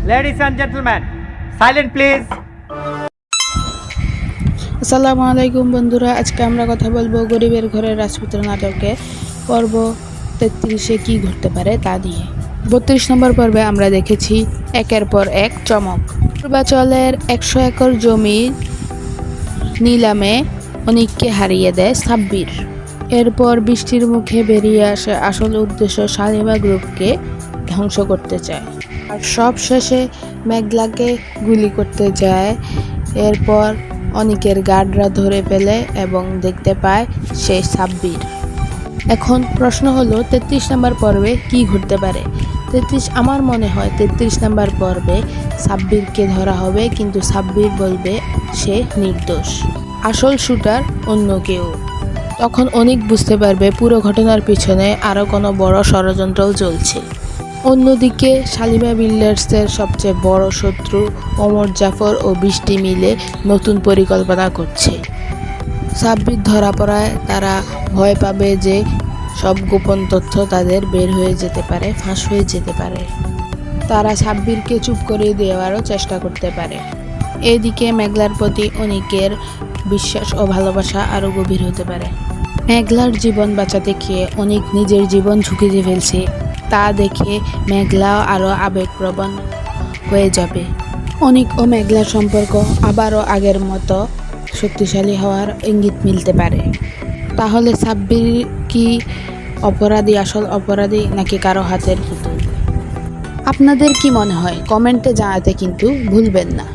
Ladies and gentlemen, silent please. আসসালামু আলাইকুম বন্ধুরা, আজকে আমরা কথা বলবো গরিবের ঘরের রাজপুত্র নাটকের পর্ব ৩৩-এ কী ঘটতে পারে তা নিয়ে। ৩২ নম্বর পর্বে আমরা দেখেছি একের পর এক চমক। পূর্বাচলের ১০০ একর জমি নিলামে অনিককে হারিয়ে দেয় সাব্বির। এরপর বৃষ্টির মুখে বেরিয়ে আসে আসল উদ্দেশ্য শালিমা গ্রুপকে ধ্বংস করতে চায়, আর সব শেষে মেঘলাকে গুলি করতে যায়। এরপর অনিকের গার্ডরা ধরে ফেলে এবং দেখতে পায় সে সাব্বির। এখন প্রশ্ন হলো ৩৩ নম্বর পর্বে কি ঘটতে পারে। আমার মনে হয় ৩৩ নম্বর পর্বে সাব্বিরকে ধরা হবে, কিন্তু সাব্বির বলবে সে নির্দোষ, আসল শুটার অন্য কেউ। তখন অনেক বুঝতে পারবে পুরো ঘটনার পিছনে আরও কোনো বড় ষড়যন্ত্রও চলছে। অন্যদিকে শালিমা বিল্ডার্সের সবচেয়ে বড় শত্রু ওমর জাফর ও বৃষ্টি মিলে নতুন পরিকল্পনা করছে। সাব্বির ধরা পড়ায় তারা ভয় পাবে যে সব গোপন তথ্য তাদের বের হয়ে যেতে পারে, ফাঁস হয়ে যেতে পারে। তারা সাব্বিরকে চুপ করিয়ে দেওয়ারও চেষ্টা করতে পারে। এদিকে মেঘলার প্রতি অনিকের বিশ্বাস ও ভালোবাসা আরও গভীর হতে পারে। মেঘলার জীবন বাঁচাতে গিয়ে অনিক নিজের জীবন ঝুঁকিতে ফেলছে, তা দেখে মেঘলাও আরও আবেগপ্রবণ হয়ে যাবে। অনিক ও মেঘলার সম্পর্ক আবারও আগের মতো শক্তিশালী হওয়ার ইঙ্গিত মিলতে পারে। তাহলে সাব্বির কি অপরাধী, আসল অপরাধী, নাকি কারো হাতের পুতুল? আপনাদের কি মনে হয় কমেন্টে জানাতে কিন্তু ভুলবেন না।